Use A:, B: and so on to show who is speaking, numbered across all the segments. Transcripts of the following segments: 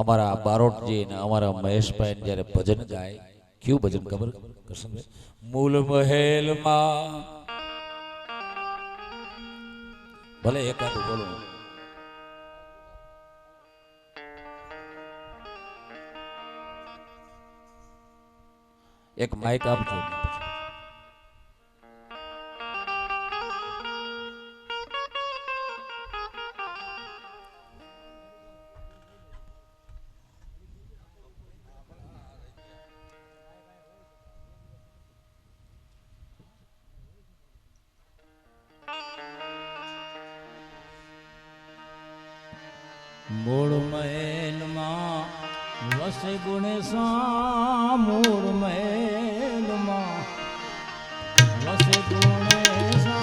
A: અમારા બારોટજી ને અમારા મહેશભાઈ જ્યારે ભજન ગાય, કયું ભજન ખબર કરશનભાઈ? મૂલ મહેલમાં, ભલે એકાદું બોલો, એક માઇક આપજો.
B: મૂળ મહેલમાં વસે ગુણેશા, મૂળ મહેલમાં વસે ગુણેશા,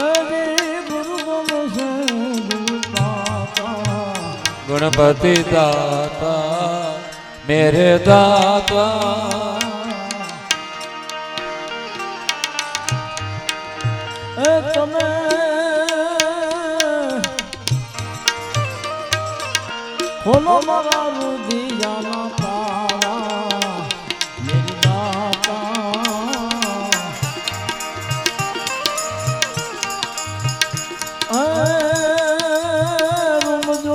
B: અરે ગુરુ ગમશે ગુરુ પાતા,
A: ગણપતિ દાતા મેરે દાતા,
B: તમે ખોલો મારા રુધિયાના તારા મેરી દાતા, રૂમજો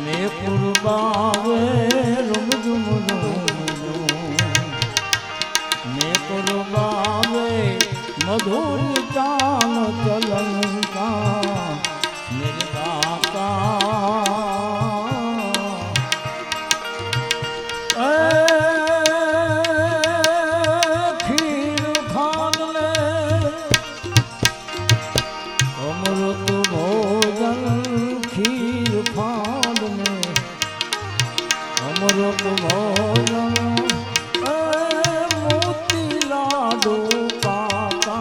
B: મેં કુરબાવે, રૂમજો મેં કુરબાવે, મધુર ચાલ ચલનકા मेरे दाता, खीर खान ले अमृत भोजन, खीर खान में अमृत भोजन, मोती लाडू पाता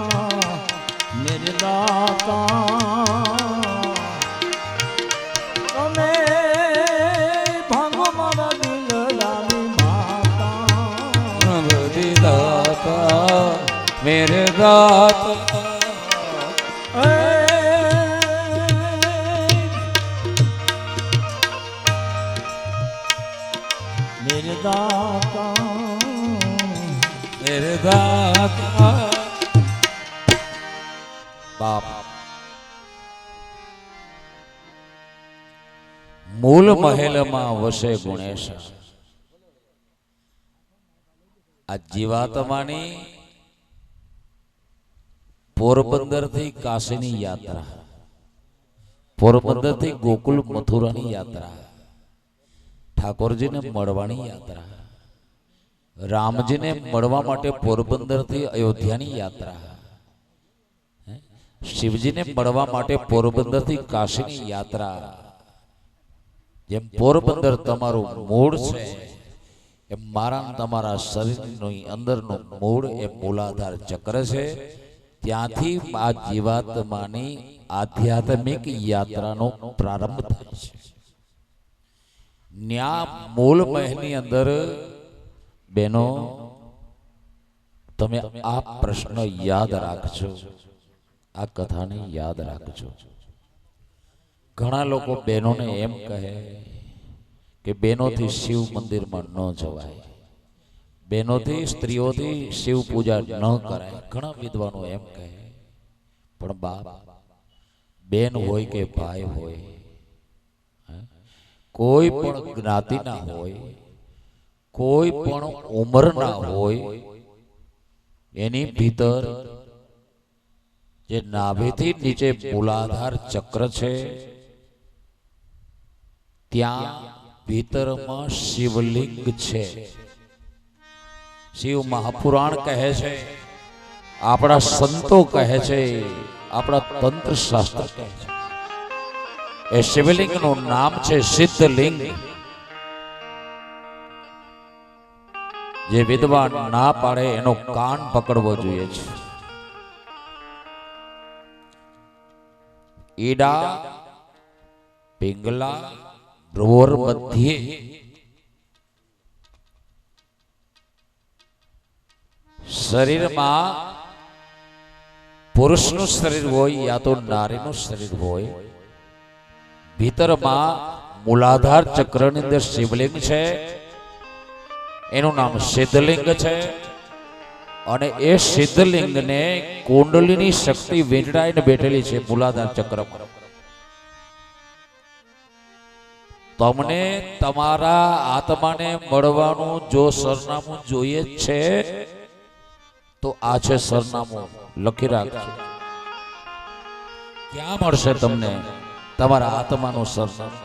B: मेरे दाता,
A: मेरे दाता,
B: मेरे दाता,
A: मेरे दाता. बाप मूल महल में वसे गुणेश, आ जीवात्मानी पोरबंदर थी काशीनी यात्रा, पोरबंदर थी गोकुल मथुरानी यात्रा, ठाकुरजी ने मळवानी यात्रा, रामजी ने मळवा माटे पोरबंदर थी अयोध्यानी यात्रा, शिवजी ने मळवा माटे पोरबंदर थी काशीनी यात्रा. जेम पोरबंदर तमारू मूळ छे एम मारा तमारा शरीरनी अंदरनो मूळ ए मूलाधार चक्र छे. ત્યાંથી આ જીવાત્માની આધ્યાત્મિક યાત્રાનો પ્રારંભ થાય છે. ન્યા મૂળ મહેલની અંદર બેનો તમે આ પ્રશ્ન યાદ રાખજો, આ કથાને યાદ રાખજો. ઘણા લોકો બહેનોને એમ કહે કે બહેનોથી શિવ મંદિરમાં ન જવાય, બહેનોથી સ્ત્રીઓથી શિવ પૂજા ન કરાય. ઘણા વિદ્વાનો એમ કહે, પણ બાપ બેન હોય કે ભાઈ હોય, કોઈ પણ જ્ઞાતિના હોય, કોઈ પણ ઉંમરના હોય, એની ભીતર જે નાભીથી નીચે મૂલાધાર ચક્ર છે ત્યાં ભીતરમાં શિવલિંગ છે. शिव महापुराण कहे छे, आपड़ा संतो कहे छे, आपड़ा तंत्र शास्त्र कहे छे. ए शिवलिंग नु नाम छे सिद्धलिंग. जे विद्वान ना पाड़े एनो कान पकड़वो जोईए छे. ईडा पिंगला भ्रुवर मध्य शरीर में પુરુષનું શરીર હોય યા તો નારીનું શરીર હોય, ભીતરમાં મૂલાધાર ચક્રની અંદર શિવલિંગ છે, એનું નામ સિદ્ધલિંગ છે. અને એ સિદ્ધલિંગને કુંડલીની શક્તિ વીંટળાઈને બેઠેલી છે મૂલાધાર ચક્રમાં. તમને તમારા આત્માને મળવાનું જો સરનામું જોઈએ છે તો આ છે સરનામું, લખી રાખજો. ક્યાં મળશે તમને તમારા આત્માનું સરનામું?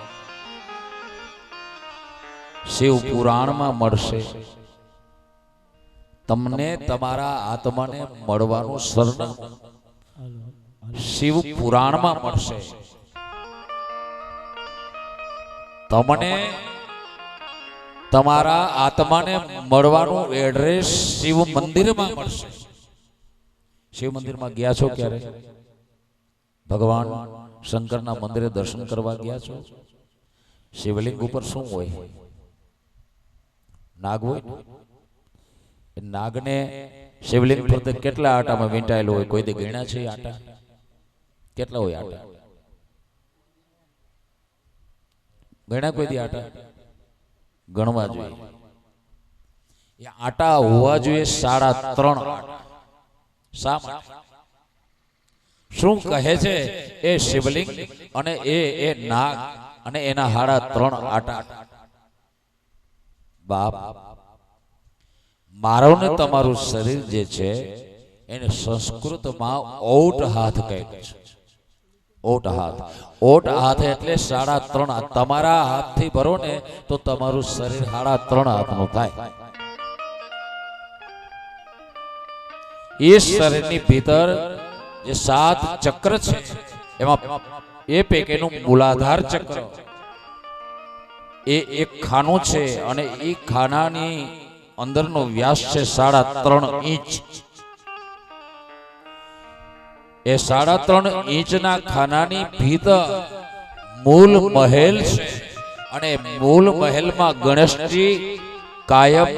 A: શિવ પુરાણમાં મળશે. તમને તમારા આત્માને મળવાનું સરનામું શિવ પુરાણમાં મળશે. તમને તમારા આત્માને મળવાનું એડ્રેસ શિવ મંદિરમાં મળશે. શિવ મંદિરમાં ગયા છો ક્યારે? ભગવાન શંકરના મંદિરે દર્શન કરવા ગયા છો? શિવલિંગ ઉપર શું હોય? નાગ હોય. નાગને શિવલિંગ પર કેટલા આટામાં વીંટાયેલો હોય? કોઈ દે ગણ્યા છે આટા? કેટલા હોય આટા? ગણ્યા કોઈ દી આટા? ગણવા જોઈએ. એ આટા હોવા જોઈએ 3.5 આટા. શા માટે? શું કહે છે એ શિવલિંગ અને એ નાગ અને એના 3.5 આટા? બાપ, મારો ને તમારું શરીર જે છે એને સંસ્કૃતમાં ઓટ હાથ કહે છે. ઓટ હાથ. ઓટ હાથ એટલે 3.5 હાથ. તમારા હાથથી ભરો ને તો તમારું શરીર 3.5 હાથનું થાય. એ શરીરની ભીતર જે 7 ચક્ર છે એમાં એ પૈકીનું મૂલાધાર ચક્ર એ એક ખાનું છે અને એ ખાનાની અંદરનો વ્યાસ છે 3.5 ઇંચ. એ 3.5 ઇંચના ખાનાની ભીતર મૂલ મહેલ છે અને મૂલ મહેલમાં ગણેશજી કાયમ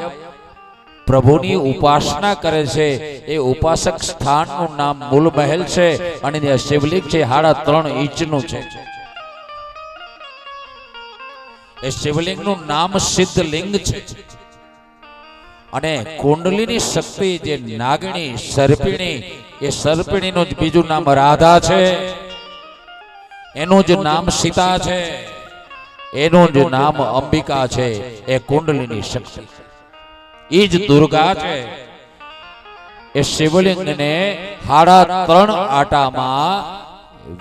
A: પ્રભુની ઉપાસના કરે છે. એ ઉપાસક સ્થાનનું નામ મૂલ મહેલ છે અને જે શિવલિંગ છે 3.5 ઇંચનું છે. એ શિવલિંગનું નામ સિદ્ધલિંગ છે. અને કુંડલીની શક્તિ જે નાગણી સર્પિણી, એ સર્પિણીનું જ બીજું નામ રાધા છે, એનું જ નામ સીતા છે, એનું જ નામ અંબિકા છે. એ કુંડલીની શક્તિ એ જ દુર્ગા છે. એ શિવલિંગને 3.5 આટામાં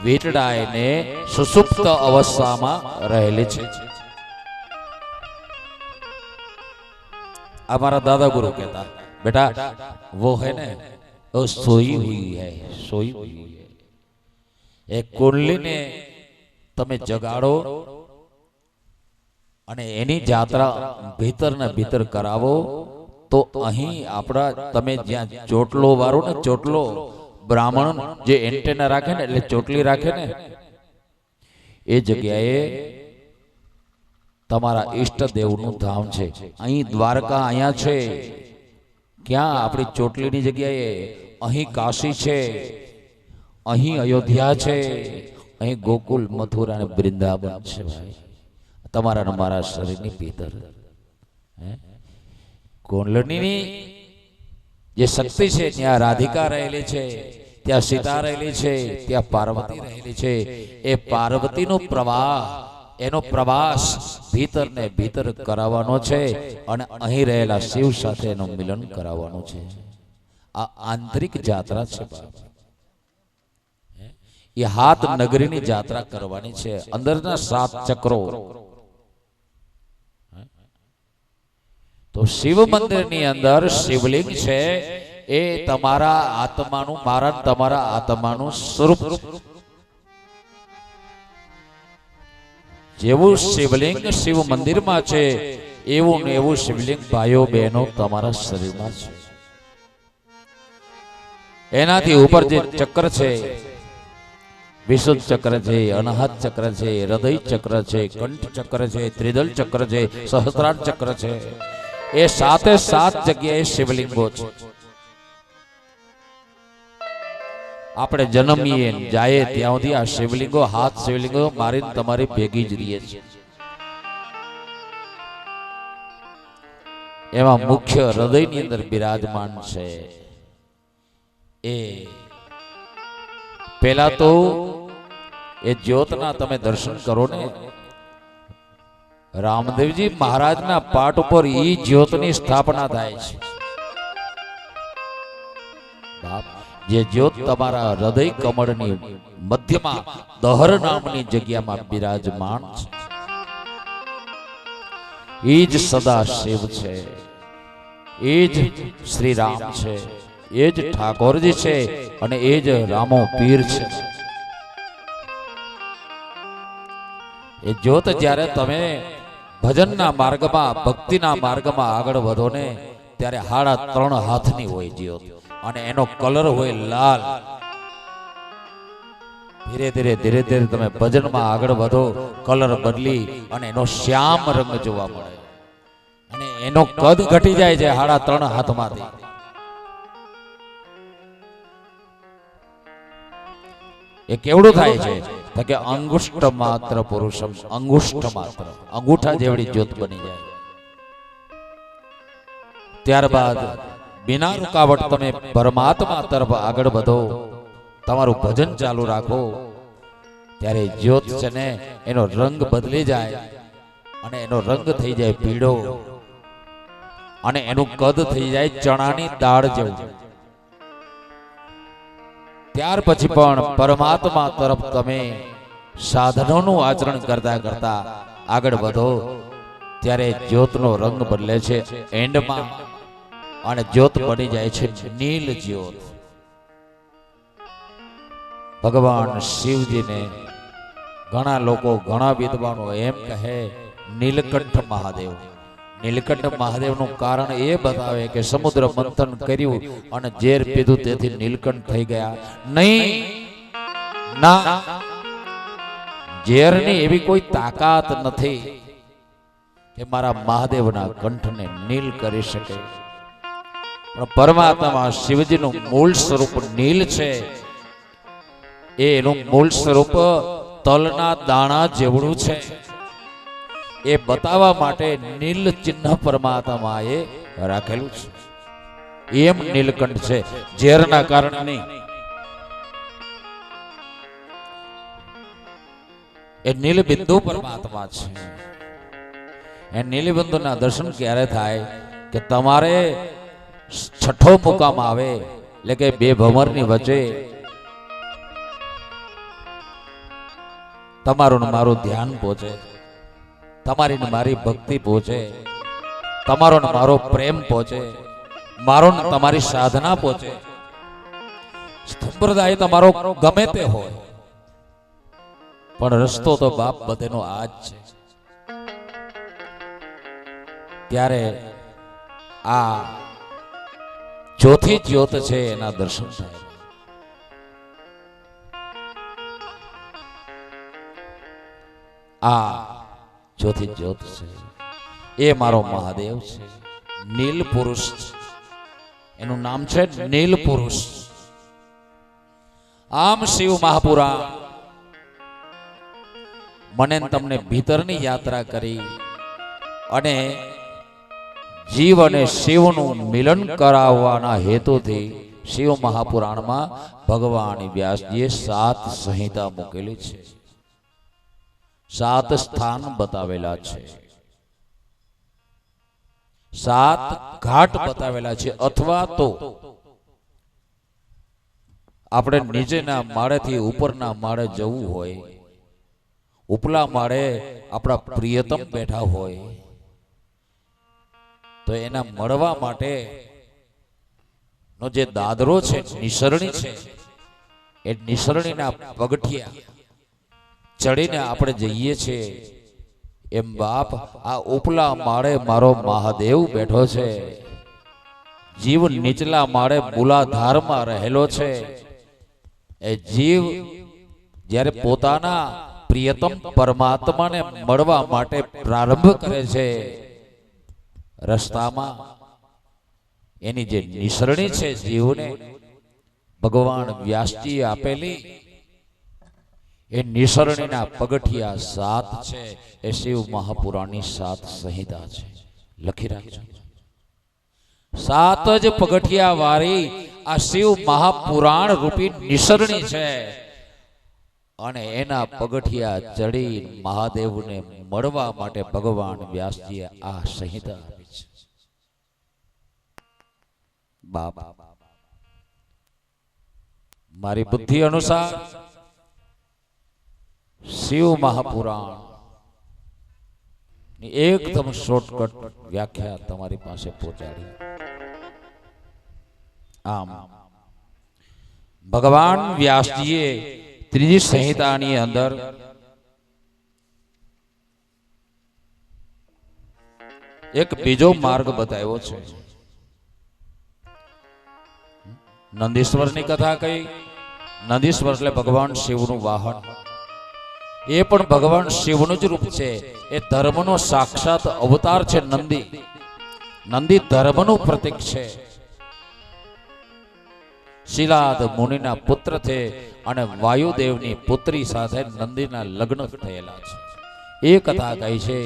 A: વીંટળાઈને સુષુપ્ત અવસ્થામાં રહેલી છે. हमारा दादा गुरु कहता, बेटा वो है ना, वो सोई हुई है, सोई हुई है. एक कुंडली ने तमे जगाड़ो અને એની જાત્રા ભીતર ને ભીતર કરાવો તો અહીં આપણા તમે જ્યાં ચોટલો વાળો ને, ચોટલો બ્રાહ્મણ જે એન્ટેના રાખે ને એટલે ચોટલી રાખે ને, એ જગ્યાએ તમારા ઈષ્ટદેવનું ધામ છે. અહીં દ્વારકા અહીંયા છે, ક્યાં આપણી ચોટલીની જગ્યાએ અહીં કાશી છે, અહીં અયોધ્યા છે, અહીં ગોકુલ, મથુરા અને વૃંદાવન છે. ભાઈ તમારા ને મારા શરીરની ભીતર કુંડલીની જે શક્તિ છે ત્યાં રાધિકા રહેલી છે, ત્યાં સીતા રહેલી છે, ત્યાં પાર્વતી રહેલી છે. એ પાર્વતીનો પ્રવાહ, એનો પ્રવાસ ભીતર ને ભીતર કરાવવાનો છે અને અહીં રહેલા શિવ સાથે એનું મિલન કરાવવાનું છે. આ આંતરિક જાત્રા છે. એ હાથ નગરીની જાત્રા કરવાની છે. અંદરના 7 ચક્રો. તો શિવ મંદિરની અંદર શિવલિંગ છે એ તમારા આત્માનું, મારા તમારા આત્માનું સ્વરૂપ છે. જેવું શિવલિંગ શિવ મંદિરમાં છે એવું ને એવું શિવલિંગ ભાઈઓ બહેનો તમારા શરીરમાં છે. એનાથી ઉપર જે ચક્ર છે, વિશુદ્ધ ચક્ર છે, અનાહત ચક્ર છે, હૃદય ચક્ર છે, કંઠ ચક્ર છે, ત્રિદલ ચક્ર છે, સહસ્ત્રાર ચક્ર છે, એ 7 જગ્યાએ શિવલિંગો છે. આપણે જન્મીએ ને જાય ત્યાં સુધી આ શિવલિંગો હાથ શિવલિંગો મારીને તમારી ભેગી જ રહીએ છે. એમાં મુખ્ય હૃદયની અંદર બિરાજમાન છે. એ પેલા તો એ જ્યોતના તમે દર્શન કરો ને. રામદેવજી મહારાજના પાટ ઉપર ઈ જ્યોતની સ્થાપના થાય છે. બાપ, જે જ્યોત તમારા હૃદય કમળની મધ્યમાં દહર નામની જગ્યામાં બિરાજમાન છે, એ જ સદા શિવ છે, એ જ શ્રી રામ છે, એ જ ઠાકોરજી છે અને એ જ રામો પીર છે. એ જ્યોત જ્યારે તમે ભજનના માર્ગમાં ભક્તિના માર્ગમાં આગળ વધો ને ત્યારે 3.5 હાથની હોય જ્યોત અને એનો કલર હોય લાલ. ધીરે ધીરે તમે ભજનમાં આગળ વધો, કલર બદલી અને એનો શ્યામ રંગ જોવા મળે અને એનો કદ ઘટી જાય છે 3.5 હાથમાંથી. એ કેવડું થાય છે તો કે અંગુષ્ઠ માત્ર પુરુષમ, અંગુષ્ઠ માત્ર અંગૂઠા જેવડી જ્યોત બની જાય. ત્યારબાદ બિના રૂકાવટ તમે પરમાત્મા તરફ આગળ વધો, તમારું ભજન ચાલુ રાખો, ત્યારે જ્યોત છે ને એનો રંગ બદલી જાય અને એનો રંગ થઈ જાય પીળો અને એનું કદ થઈ જાય ચણાની દાળ જેવું. ત્યાર પછી પણ પરમાત્મા તરફ તમે સાધનોનું આચરણ કરતા કરતા આગળ વધો ત્યારે જ્યોતનો રંગ બદલે છે એન્ડમાં અને જ્યોત બની જાય છે નીલ જ્યોત. ભગવાન શિવજીને ઘણા લોકો ઘણા વિદ્વાનો એમ કહે નીલકંઠ મહાદેવ. નીલકંઠ મહાદેવનું કારણ એ બતાવે કે સમુદ્ર મંથન કર્યું અને ઝેર પીધું તેથી નીલકંઠ થઈ ગયા. નહીં ના, ઝેરની એવી કોઈ તાકાત નથી કે મારા મહાદેવના કંઠને નીલ કરી શકે. પણ પરમાત્મા શિવજીનું મૂળ સ્વરૂપ નીલ છે. એનું મૂળ સ્વરૂપ તલના દાણા જેવડું છે. એ બતાવવા માટે નીલ ચિહ્ન પરમાત્માએ રાખેલું છે. એમ નીલકંઠ છે, ઝેરના કારણે નહીં. એ નીલબિંદુ પરમાત્મા છે. એ નીલબિંદુના દર્શન ક્યારે થાય કે તમારે છઠ્ઠો મુકામ આવે એટલે કે બે ભમરની વચ્ચે તમારું ને મારું ધ્યાન પહોંચે, તમારી ને મારી ભક્તિ પહોંચે, તમારો ને મારો પ્રેમ પહોંચે, મારો ને તમારી સાધના પહોંચે. સંપ્રદાય તમારો ગમે તે હોય પણ રસ્તો તો બાપ બધેનો આ જ છે. ત્યારે આ ચોથી જ્યોત છે એના દર્શન થાય. આ ચોથી જ્યોત છે એ મારો મહાદેવ છે, નીલ પુરુષ છે. એનું નામ છે નીલ પુરુષ. આમ શિવ મહાપુરાણ મને તમને ભીતરની યાત્રા કરી અને જીવ અને શિવનું મિલન કરાવવાના હેતુથી શિવ મહાપુરાણમાં ભગવાન વ્યાસજીએ 7 સંહિતા મૂકેલી છે, 7 સ્થાન બતાવેલા છે, 7 ઘાટ બતાવેલા છે. અથવા તો આપણે નીચેના માળેથી ઉપરના માળે જવું હોય, ઉપલા માળે આપણા પ્રિયતમ બેઠા હોય તો એના મળવા માટે નો જે દાદરો છે, નિસરણી છે, એ નિસરણીના પગથિયા ચડીને આપણે જઈએ છીએ. એમ બાપ આ ઉપલા માળે મારો મહાદેવ બેઠો છે, જીવ નીચલા માળે મૂલાધારમાં રહેલો છે. એ જીવ જ્યારે પોતાના પ્રિયતમ પરમાત્માને મળવા માટે પ્રારંભ કરે છે, રસ્તામાં એની જે નિસરણી છે જીવને ભગવાન વ્યાસજી આપેલી એ નિસરણીના પગથિયા 7 છે. એ શિવ મહાપુરાણની 7 સંહિતા છે. લખી રાખજો. 7 જ પગથિયા વાળી આ શિવ મહાપુરાણ રૂપી નિસરણી છે. અને એના પગથિયા ચડી મહાદેવને મળવા માટે ભગવાન વ્યાસજીએ આ સંહિતા આપી છે. બાપ મારી બુદ્ધિ અનુસાર શિવ મહાપુરાણ ની એકદમ શોર્ટકટ વ્યાખ્યા તમારી પાસે પહોંચાડી. આમ ભગવાન વ્યાસજીએ ત્રીજી સંહિતાની અંદર એક બીજો માર્ગ બતાવ્યો છે. નંદીશ્વરની કથા કહી. નંદીશ્વર એટલે ભગવાન શિવનું વાહન. એ પણ ભગવાન શિવનું જ રૂપ છે. એ ધર્મનો સાક્ષાત અવતાર છે. નંદી નંદી ધર્મનું પ્રતીક છે. શિલાદ મુનિના પુત્ર છે અને વાયુદેવની પુત્રી સાથે નંદીના લગ્ન થયેલા છે. એ કથા કહી છે.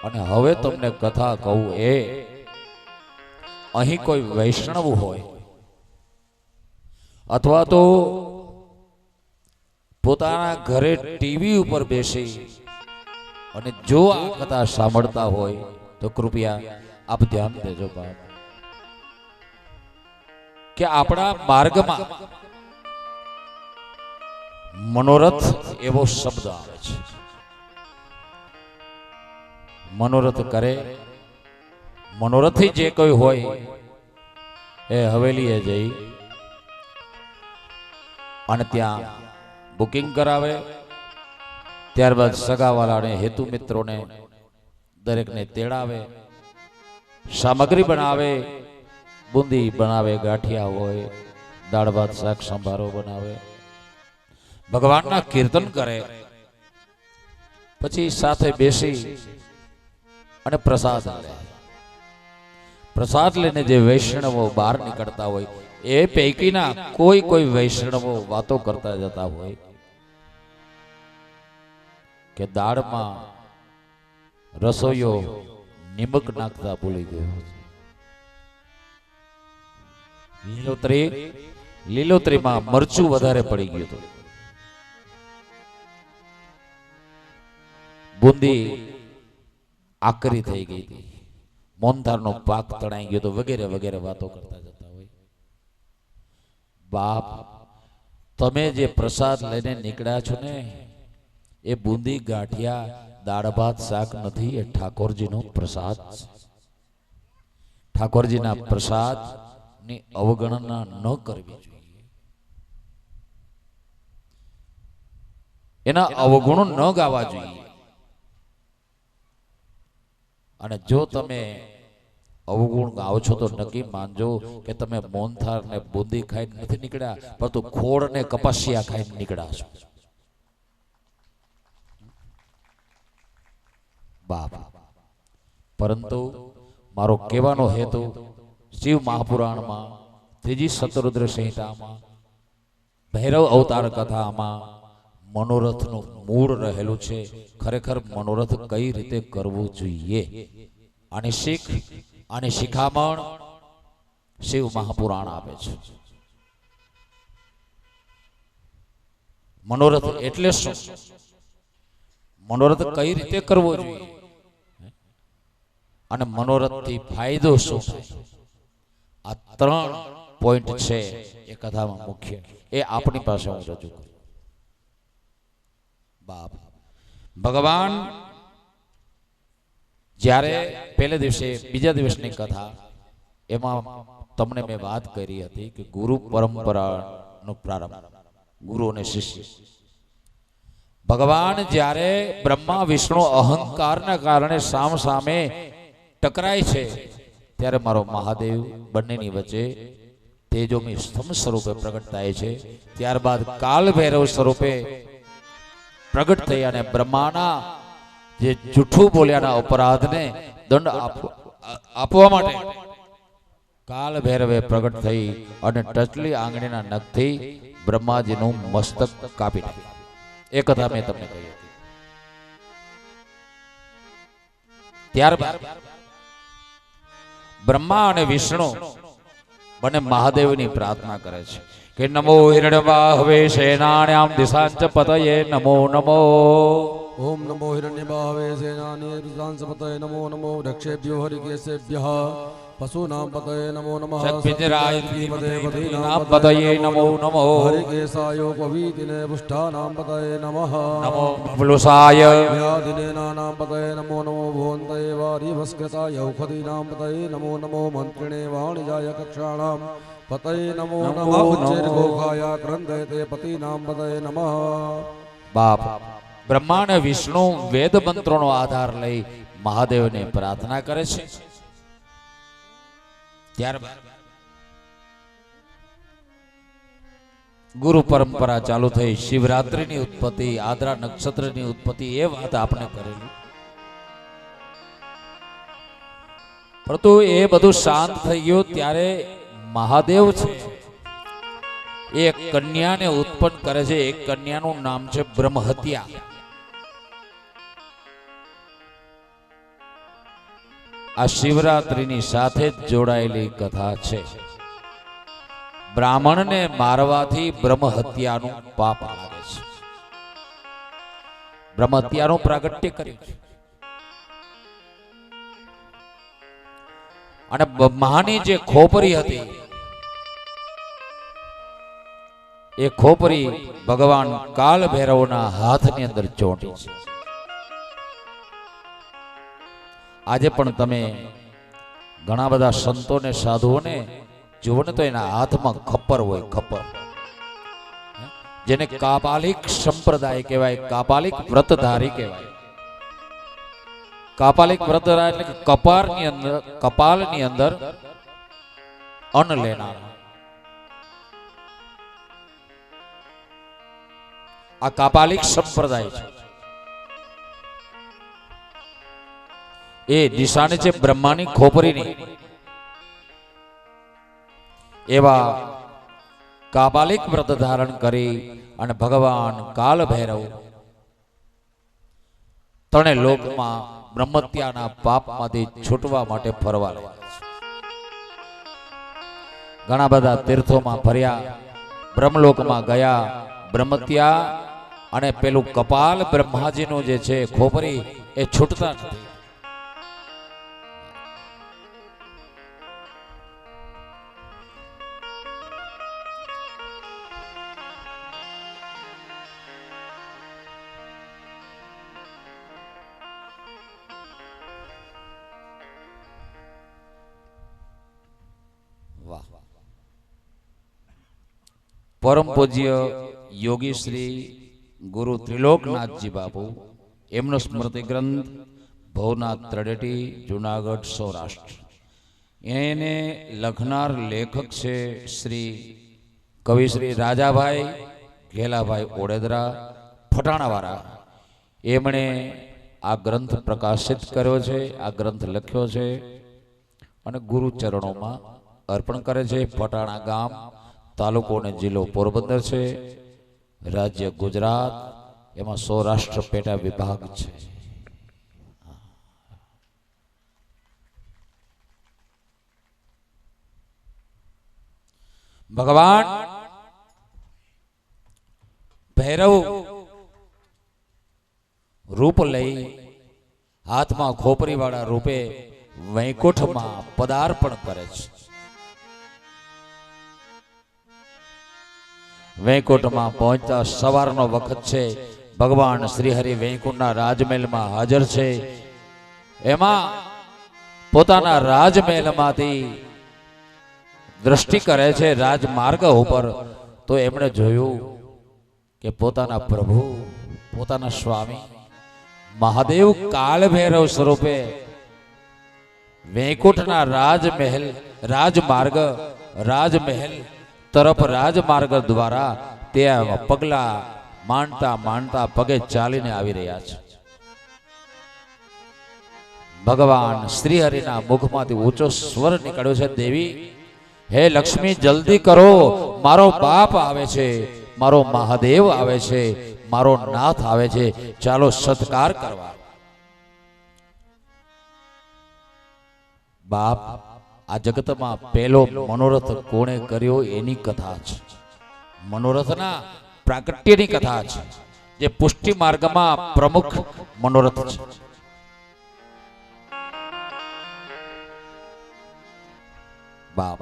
A: અને હવે તમને કથા કહું. એ અહીં કોઈ વૈષ્ણવ હોય અથવા તો પોતાના ઘરે ટીવી ઉપર બેસી અને જો આ કથા સાંભળતા હોય તો કૃપયા આપ ધ્યાન દેજો બાપ કે આપણા માર્ગમાં મનોરથ એવો શબ્દ આવે છે. મનોરથ કરે. મનોરથી જે કોઈ હોય એ હવેલીએ જઈ અને ત્યાં બુકિંગ કરાવે. ત્યારબાદ સગાવાલાને હેતુ મિત્રોને દરેકને તેડાવે, સામગ્રી બનાવે, બુંદી બનાવે, ગાંઠિયા હોય, દાળ ભાત શાક સંભારો બનાવે, ભગવાનના કીર્તન કરે, પછી સાથે બેસી અને પ્રસાદ લે. પ્રસાદ લઈને જે વૈષ્ણવો બહાર નીકળતા હોય એ પૈકીના કોઈ વૈષ્ણવો વાતો કરતા જતા હોય કે દાળમાં રસોઈયો નિમક નાખતા ભૂલી ગયો. લીલોતરીમાં મરચું વધારે પડી ગયું હતું. બુંદી આકરી થઈ ગઈ હતી. મોહનથાળનો પાક તણાઈ ગયો હતો. વગેરે વગેરે વાતો કરતા જતા હોય. બાપ તમે જે પ્રસાદ લઈને નીકળ્યા છો ને એ બુંદી ગાંઠિયા દાળ ભાત શાક નથી. એ ઠાકોરજીનો પ્રસાદ છે. ઠાકોરજીના પ્રસાદ ની અવગણના ન કરવી જોઈએ. એના અવગુણો ન ગાવા જોઈએ. અને જો તમે અવગુણ ગાઓ છો તો નક્કી માનજો કે તમે મોહનથાળ ને બુંદી ખાઈને નથી નીકળ્યા, પરંતુ ખોળ ને કપાસિયા ખાઈને નીકળ્યા છો. બાપ પરંતુ મારો કહેવાનો હેતુ શિવ મહાપુરાણમાં ત્રીજી શતરુદ્ર સંહિતામાં ભૈરવ અવતાર કથામાં મનોરથનું મૂળ રહેલું છે. ખરેખર મનોરથ કઈ રીતે કરવું જોઈએ આની શીખ, આની શિખામણ શિવ મહાપુરાણ આપે છે. મનોરથ એટલે શું? મનોરથ કઈ રીતે કરવો જોઈએ અને મનોરથથી ફાયદો શું થાય? આ 3 પોઈન્ટ છે એ કથામાં મુખ્ય. એ આપણી પાસે હું રજૂ કરું. બાપ ભગવાન જ્યારે પહેલે દિવસે બીજા દિવસની કથા એમાં તમને મેં વાત કરી હતી કે ગુરુ પરંપરાનો પ્રારંભ, ગુરુ અને શિષ્ય. ભગવાન જ્યારે બ્રહ્મા વિષ્ણુ અહંકારના કારણે સામ સામે ટકરાય છે ત્યારે મારો મહાદેવ બંનેની વચ્ચે તેજોમય સ્તંભ સ્વરૂપે પ્રગટ થાય છે. ત્યારબાદ કાલ ભૈરવ સ્વરૂપે પ્રગટ થઈ અને બ્રહ્માના જે જૂઠું બોલ્યાના અપરાધને દંડ આપવા માટે કાલ ભૈરવે પ્રગટ થઈ અને ટચલી આંગળીના નખથી બ્રહ્માજીનું મસ્તક કાપી નાખ્યું. એ કથા મેં તમને કહી હતી. ત્યારબાદ બ્રહ્મા અને વિષ્ણુ બંને મહાદેવની પ્રાર્થના કરે છે કે નમો હિરણ્યબાહવે સેનાન્યામ દિશાંચ પતયે નમો નમો.
C: ओम नमो हिरण्यबाहवे सेनानी पतये नमो नमो दक्षेभ्यो हरिकेशेभ्यः पशूनां पतये नमो नमः
A: षट्पिञ्जराय
C: पदीनां
A: पतये नमो नमो.
C: हरिकेशायो कवीतिने पुष्टानां पतये नमः
A: नमो बबलुसाय
C: व्याधिनेनानां पतये नमो नमो भुवन्तये वारिभस्कृताय औषधीनां पतये नमो नमो मन्त्रिणे वाणिजाय कक्षाणां पतये नमो नमः उच्चैर्घोषाय क्रन्दयते पतीनां पतये नमः.
A: બાપ બ્રહ્મા અને વિષ્ણુ વેદ મંત્રોનો આધાર લઈ મહાદેવને પ્રાર્થના કરે છે. ત્યારબાદ ગુરુ પરંપરા ચાલુ થઈ. શિવરાત્રિની ઉત્પત્તિ, આદ્રા નક્ષત્રની ઉત્પત્તિ, એ વાત આપણે કરેલી. પરંતુ એ બધું શાંત થઈ ગયું ત્યારે મહાદેવ છે એક કન્યાને ઉત્પન્ન કરે છે. એક કન્યાનું નામ છે બ્રહ્મહત્યા. આ શિવરાત્રિની સાથે જ જોડાયેલી કથા છે. બ્રાહ્મણને મારવાથી બ્રહ્મહત્યાનું પાપ લાગે છે. બ્રહ્મહત્યાનું પ્રાગટ્ય કર્યું છે. અને બ્રહ્માની જે ખોપરી હતી એ ખોપરી ભગવાન કાલ ભૈરવના હાથની અંદર ચોંટી છે. આજે પણ તમે ઘણા બધા સંતોને સાધુઓને જુઓ ને તો એના હાથમાં ખપ્પર હોય. ખપ્પર જેને કાપાલિક સંપ્રદાય કહેવાય, કાપાલિક વ્રતધારી કહેવાય. કાપાલિક વ્રતધારી એટલે કે કપાલની અંદર અન્ન લેનાર. આ કાપાલિક સંપ્રદાય છે. એ નિશાની છે બ્રહ્માની ખોપરીની. એવા કાપાલિક વ્રત ધારણ કરી અને ભગવાન કાલ ભૈરવ ત્રણે લોકમાં બ્રહ્મત્યાના પાપમાંથી છૂટવા માટે ફરવા લાગ્યા છે. ઘણા બધા તીર્થોમાં ફર્યા, બ્રહ્મલોકમાં ગયા. બ્રહ્મત્યા અને પેલું કપાલ બ્રહ્માજીનું જે છે ખોપરી એ છૂટતા નથી. વાહ. પરમ પૂજ્ય યોગી શ્રી ગુરુ ત્રિલોકનાથજી બાપુ, એમનો સ્મૃતિ ગ્રંથ ભવનાથ તળેટી, જુનાગઢ, સૌરાષ્ટ્ર. એને લખનાર લેખક છે શ્રી કવિ શ્રી રાજાભાઈ ઘેલાભાઈ ઓડેદરા ફટાણાવાળા. એમણે આ ગ્રંથ પ્રકાશિત કર્યો છે, આ ગ્રંથ લખ્યો છે અને ગુરુ ચરણોમાં અર્પણ કરે છે. ફટાણા ગામ, તાલુકો અને જિલ્લો પોરબંદર છે, રાજ્ય ગુજરાત, એમાં સૌરાષ્ટ્ર પેટા વિભાગ છે. ભગવાન ભૈરવ રૂપ લઈ હાથમાં ખોપરી વાળા રૂપે વૈકુંઠમાં પદાર્પણ કરે છે. વૈકુંઠમાં પહોંચતા સવારનો વખત છે. ભગવાન શ્રી હરિ વૈકુંઠના રાજમહેલમાં હાજર છે. એમાં પોતાના રાજમહેલમાંથી દ્રષ્ટિ કરે છે રાજમાર્ગ ઉપર, તો એમણે જોયું કે પોતાના પ્રભુ, પોતાના સ્વામી મહાદેવ કાલ ભૈરવ સ્વરૂપે વૈકુંઠના રાજમહેલ તરફ રાજમાર્ગ દ્વારા ત્યાં પગલા માંડતા માંડતા પગે ચાલીને આવી રહ્યા છે. ભગવાન શ્રી હરિના મુખમાંથી ઊંચો સ્વર નીકળ્યો છે, દેવી હે લક્ષ્મી જલ્દી કરો, મારો બાપ આવે છે, મારો મહાદેવ આવે છે, મારો નાથ આવે છે, ચાલો સત્કાર કરવા. બાપ, આ જગતમાં પહેલો મનોરથ કોણે કર્યો એની કથા છે, મનોરથના પ્રાગટ્યની કથા છે, જે પુષ્ટિ માર્ગમાં પ્રમુખ મનોરથ છે. બાપ,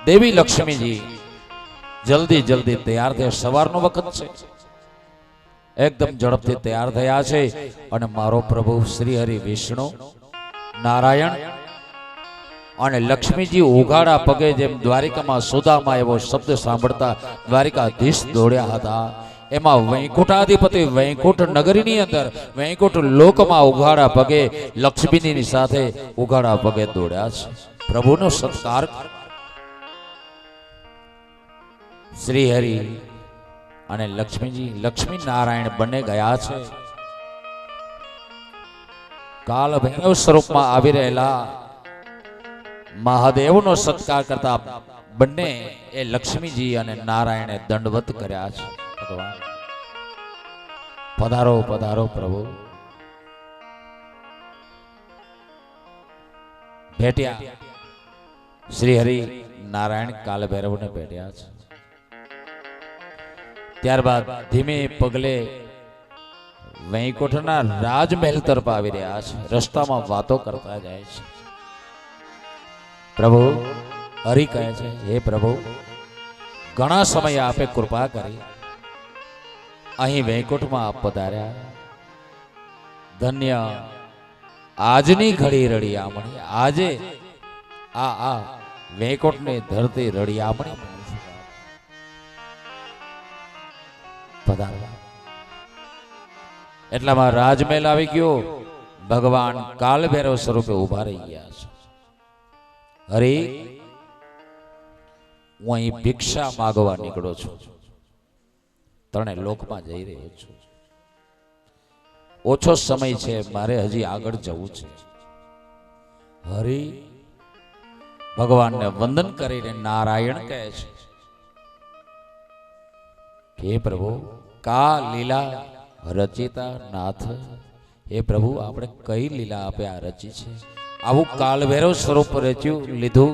A: દેવી લક્ષ્મીજી જલ્દી જલ્દી તૈયાર થયા. સવારનો વખત છે, એકદમ ઝડપથી તૈયાર થયા છે અને મારો પ્રભુ શ્રી હરિ વિષ્ણુ નારાયણ અને લક્ષ્મીજી ઉઘાડા પગે જેમ દ્વારિકામાં સુદામાં એવો શબ્દ સાંભળતા દ્વારિકાધીશ દોડ્યા હતા, એમાં વૈકુંઠાધિપતિ વૈકુંઠ નગરીની અંદર વૈકુંઠ લોકમાં ઉઘાડા પગે લક્ષ્મીની સાથે ઉઘાડા પગે દોડ્યા છે. પ્રભુનો સત્કાર શ્રી હરિ અને લક્ષ્મીજી લક્ષ્મી નારાયણ બંને ગયા છે. કાલ ભૈરવ સ્વરૂપમાં આવી રહેલા મહાદેવનો સત્કાર કરતા બંને એ લક્ષ્મીજી અને નારાયણે દંડવત કર્યા છે. ભગવાન પધારો પધારો પ્રભુ. ભેટ્યા શ્રી હરિ નારાયણ કાલ ભૈરવને ભેટ્યા છે. ત્યારબાદ ધીમે પગલે વૈકુંઠના રાજમહેલ તરફ આવી રહ્યા છે. રસ્તામાં વાતો કરતા જાય છે. પ્રભુ હરિ કહે છે, હે પ્રભુ ઘણા સમય આપે કૃપા કરી અહીં વૈકુંઠમાં આપ પધાર્યા. ધન્ય આજની ઘડી રળિયામણી, આજે આ વૈકુંઠની ધરતી રળિયામણી પધારવા. એટલામાં રાજમહેલ આવી ગયો. ભગવાન કાલ ભૈરવ સ્વરૂપે ઉભા રહી ગયા છે. અરે હું અહીં ભિક્ષા માગવા નીકળ્યો છું, ત્રણે લોકમાં જઈ રહ્યો છું. ઓછો સમય છે, મારે હજી આગળ જવું છે. હરિ ભગવાનને વંદન કરીને નારાયણ કહે છે કે પ્રભુ કા લીલા રચિતા નાથ, હે પ્રભુ આપણે કઈ લીલા આપે આ રચી છે? આવું કાલભૈરવ સ્વરૂપ રચ્યું લીધું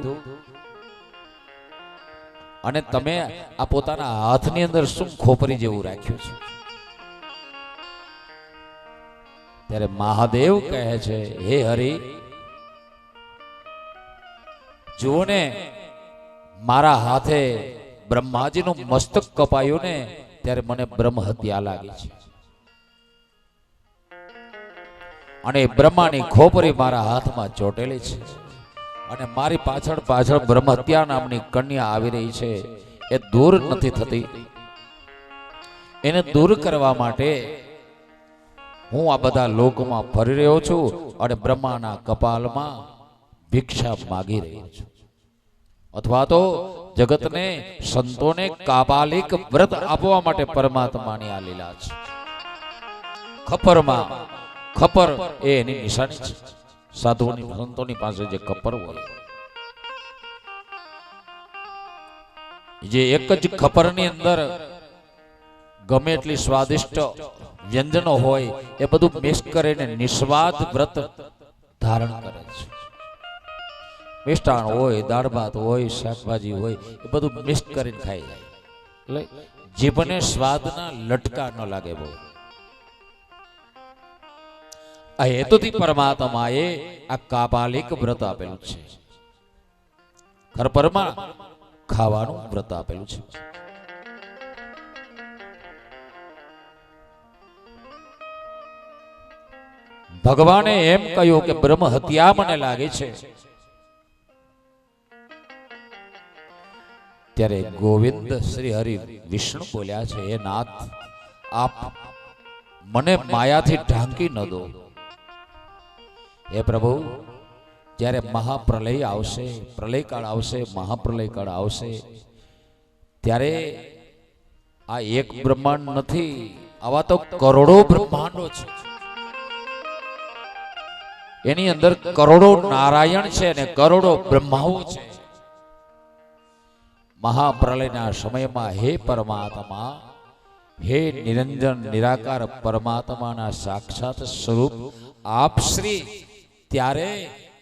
A: અને તમે આ પોતાના હાથની અંદર શું ખોપરી જેવું રાખ્યું છે? ત્યારે મહાદેવ કહે છે, હે હરિ જુઓ ને, મારા હાથે બ્રહ્માજીનું મસ્તક કપાયું ને ત્યારે મને બ્રહ્મ હત્યા લાગી છે અને બ્રહ્માની ખોપરી મારા હાથમાં ચોટેલી છે અને મારી પાછળ પાછળ બ્રહ્મ હત્યા નામની કન્યા આવી રહી છે. એ દૂર નથી થતી. એને દૂર કરવા માટે હું આ બધા લોકમાં ફરી રહ્યો છું અને બ્રહ્માના કપાલમાં ભિક્ષા માગી રહ્યો છું. અથવા તો જગતને સંતોને કાપાલિક વ્રત આપવા માટે પરમાત્માની આ લીલા છે. ખપરમાં ખપર એ એની નિશાની છે. સાધુઓની સંતોની પાસે જે ખપર હોય, જે એક જ ખપરની અંદર ગમે એટલી સ્વાદિષ્ટ વ્યંજનો હોય એ બધું મિક્સ કરીને નિસ્વાદ વ્રત ધારણ કરે છે. મિષ્ટાન હોય, દાળ ભાત હોય, શાકભાજી હોય, એ બધું મિક્સ કરીને ખાઈ જાય એટલે જીભને સ્વાદના લટકા ન લાગે. બહુ આ હેતુથી પરમાત્માએ આ કાપાલિક વ્રત આપેલું છે. ખરપરમાં ખાવાનું વ્રત આપેલું છે. ભગવાને એમ કહ્યું કે બ્રહ્મ હત્યા મને લાગે છે. ત્યારે ગોવિંદ શ્રી હરિ વિષ્ણુ બોલ્યા છે, હે નાથ આપ મને માયાથી ઢાંકી ન દો. હે પ્રભુ જ્યારે મહાપ્રલય આવશે, પ્રલયકાળ આવશે, મહાપ્રલય કાળ આવશે ત્યારે આ એક બ્રહ્માંડ નથી, આવા તો કરોડો બ્રહ્માંડો છે. એની અંદર કરોડો નારાયણ છે અને કરોડો બ્રહ્માઓ છે. મહાપ્રલયના સમયમાં હે પરમાત્મા, હે નિરંજન નિરાકાર પરમાત્માના સાક્ષાત સ્વરૂપ આપ શ્રી, ત્યારે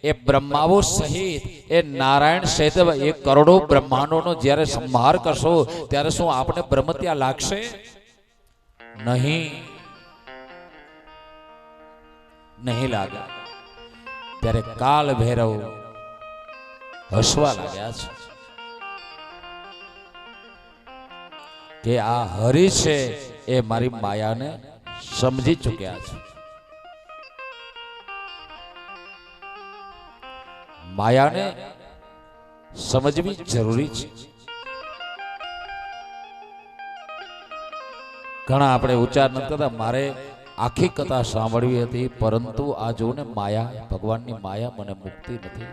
A: એ બ્રહ્માઓ સહિત એ નારાયણ સહિત એ કરોડો બ્રહ્માંડોનો જ્યારે સંહાર કરશો ત્યારે શું આપણે બ્રહ્મ ત્યાં લાગશે? નહીં, નહીં લાગે. ત્યારે કાલ ભૈરવ હસવા લાગ્યા છે કે આ હરિ છે એ મારી માયાને સમજી ચૂક્યા છે. માયાને સમજવી જરૂરી છે. ઘણા આપણે ઉચ્ચાર નથી કરતા, મારે આખી કથા સાંભળવી હતી, પરંતુ આ જો ને માયા, ભગવાનની માયા મને મુક્તિ નથી.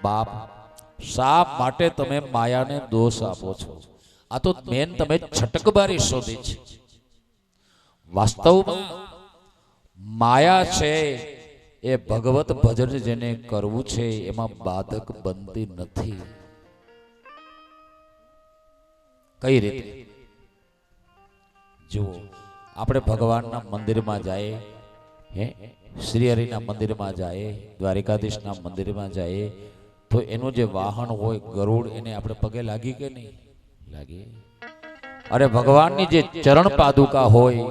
A: બાપ, શા માટે તમે માયાને દોષ આપો છો? આ તો મેન તમે છટકબારી શોધી છે. વાસ્તવમાં માયા છે એ ભગવત ભજન જેને કરવું છે એમાં બાધક બનતી નથી. કઈ રીતે? જુઓ, આપણે ભગવાનના મંદિરમાં જાય, હે શ્રી હરિના મંદિરમાં જાય, દ્વારિકાધીશના મંદિરમાં જાય, તો એનું જે વાહન હોય ગરુડ, એને આપણે પગે લાગી કે નહીં લાગી? અરે ભગવાનની જે ચરણ પાદુકા હોય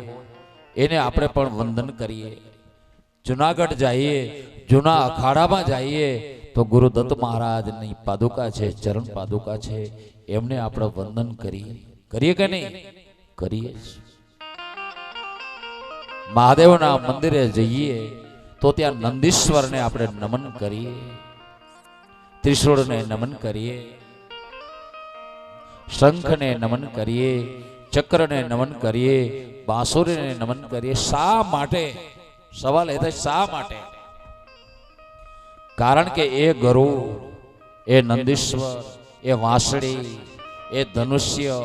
A: એને આપણે પણ વંદન કરીએ. જુનાગઢ જઈએ, જૂના અખાડામાં જઈએ તો ગુરુદત્ત મહારાજની પાદુકા છે, ચરણ પાદુકા છે, એમને આપણે વંદન કરીએ કે નહીં? કરીએ. મહાદેવના મંદિરે જઈએ તો ત્યાં નંદીશ્વરને આપણે નમન કરીએ, ત્રિશૂળને નમન કરીએ, શંખને નમન કરીએ, ચક્રને નમન કરીએ, બાંસુરીને નમન કરીએ. શા માટે? સવાલ એ થાય શા માટે? કારણ કે એ ગરુડ, એ નંદીશ્વર, એ વાંસળી, એ ધનુષ્ય,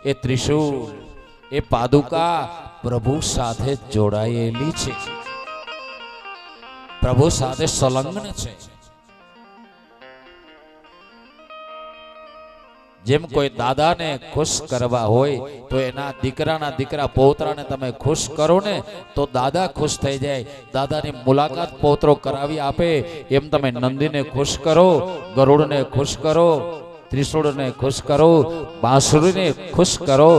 A: એ ત્રિશૂળ, એ પાદુકા પ્રભુ સાથે જોડાયેલી છે, પ્રભુ સાથે સંલગ્ન છે. જેમ કોઈ દાદાને ખુશ કરવા હોય તો એના દીકરાના દીકરા પૌત્રાને તમે ખુશ કરો ને તો દાદા ખુશ થઈ જાય. દાદાની મુલાકાત પૌત્રો કરાવી આપે. એમ તમે નંદીને ખુશ કરો, ગરુડને ખુશ કરો, ત્રિશૂળને ખુશ કરો, બાંસુરીને ખુશ કરો,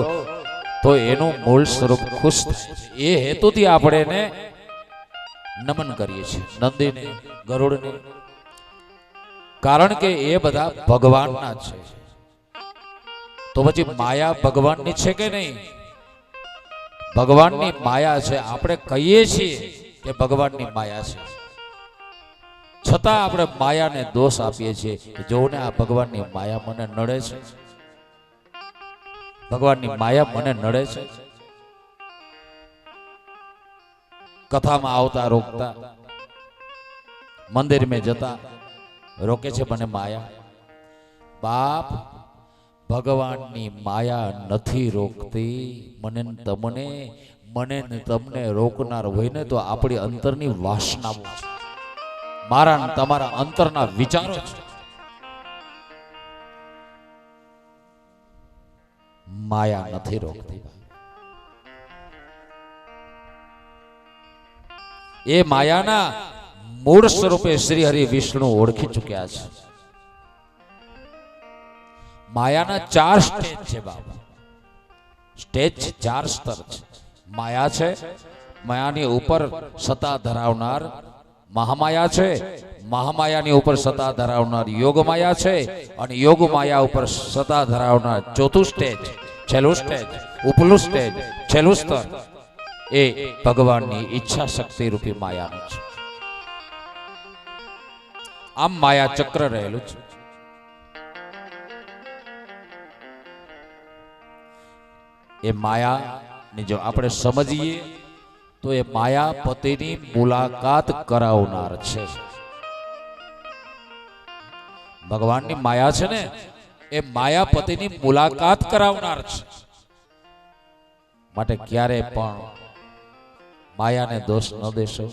A: તો એનું મૂળ સ્વરૂપ ખુશ થાય. એ હેતુથી આપણે એને નમન કરીએ છીએ, નંદીને, ગરુડને. કારણ કે એ બધા ભગવાનના છે. તો પછી માયા ભગવાનની છે કે નહીં? ભગવાનની માયા છે. આપણે કહીએ છીએ કે ભગવાનની માયા છે, છતાં આપણે માયાને દોષ આપીએ છીએ કે જો ને આ ભગવાનની માયા મને નડે છે, ભગવાનની માયા મને નડે છે. કથામાં આવતા રોકતા, મંદિર મેં જતા રોકે છે મને માયા. બાપ, ભગવાનની માયા નથી રોકતી મને તમને. મને ને તમને રોકનાર હોય ને તો આપણી અંતરની વાસનાઓ છે, મારા ને તમારા અંતરના વિચારો છે. માયા નથી રોકતી. એ માયાના મૂળ સ્વરૂપે શ્રી હરિ વિષ્ણુ ઓળખી ચૂક્યા છે. માયાના 4 સ્ટેજ છે બાબા. સ્ટેજ 4 સ્તર છે. માયા છે, માયાની ઉપર સત્તા ધરાવનાર મહામાયા છે, મહામાયાની ઉપર સત્તા ધરાવનાર યોગ માયા છે, અને યોગ માયા ઉપર સત્તા ધરાવનાર ચોથું સ્ટેજ, છેલ્લું સ્ટેજ, ઉપલું સ્ટેજ, છેલ્લું સ્તર એ ભગવાનની ઈચ્છા શક્તિ રૂપી માયાનું છે. આમ માયા ચક્ર રહેલું છે. એ માયાને જો આપણે સમજીએ તો એ માયાપતિની મુલાકાત કરાવનાર છે. ભગવાનની માયા છે ને એ માયાપતિની મુલાકાત કરાવનાર છે. માટે ક્યારે પણ માયાને દોષ ન દેશો,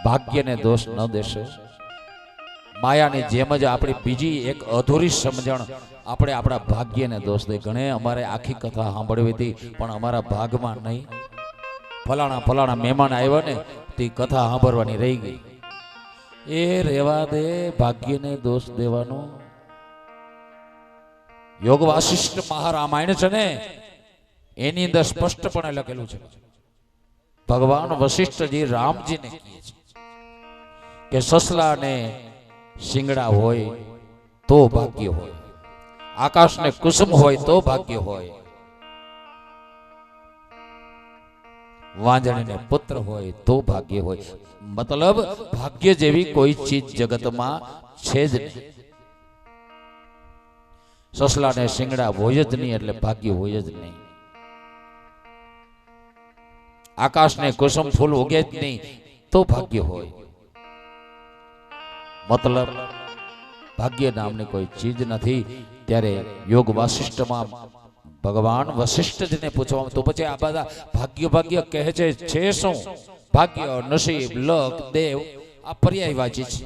A: ભાગ્યને દોષ ન દેશો. માયાની જેમ જ આપણી બીજી એક અધૂરી સમજણ આપણે આપણા ભાગ્યને દોષ દે. ઘણે અમારે આખી કથા સાંભળવી હતી પણ અમારા ભાગમાં નહીં. ફલાણા મહેમાન આવ્યા ને તે કથા સાંભળવાની રહી ગઈ. એ રેવા દે, ભાગ્યને દોષ દેવાનો. યોગ વાસિષ્ઠ મહારામાયણ છે ને એની અંદર સ્પષ્ટપણે લખેલું છે. ભગવાન વશિષ્ઠજી રામજીને કહે છે કે સસલાને શિંગડા હોય તો ભાગ્ય હોય, આકાશને કુસુમ હોય તો ભાગ્ય હોય, વાંજણીને પુત્ર હોય તો ભાગ્ય હોય. મતલબ ભાગ્ય જેવી કોઈ ચીજ જગતમાં છે જ નહીં. સસલાને શિંગડા હોય જ નહીં એટલે ભાગ્ય હોય જ નહીં. આકાશને કુસુમ ફૂલ ઉગે જ નહીં તો ભાગ્ય હોય. મતલબ ભાગ્ય નામની કોઈ ચીજ નથી. ત્યારે યોગ વાસિષ્ઠમાં ભગવાન વશિષ્ઠજીને પૂછવામાં તો પછી આ બધા ભાગ્ય કહે છે શું? ભાગ્ય, નસીબ, લક, દેવ આ પર્યાયવાચી છે.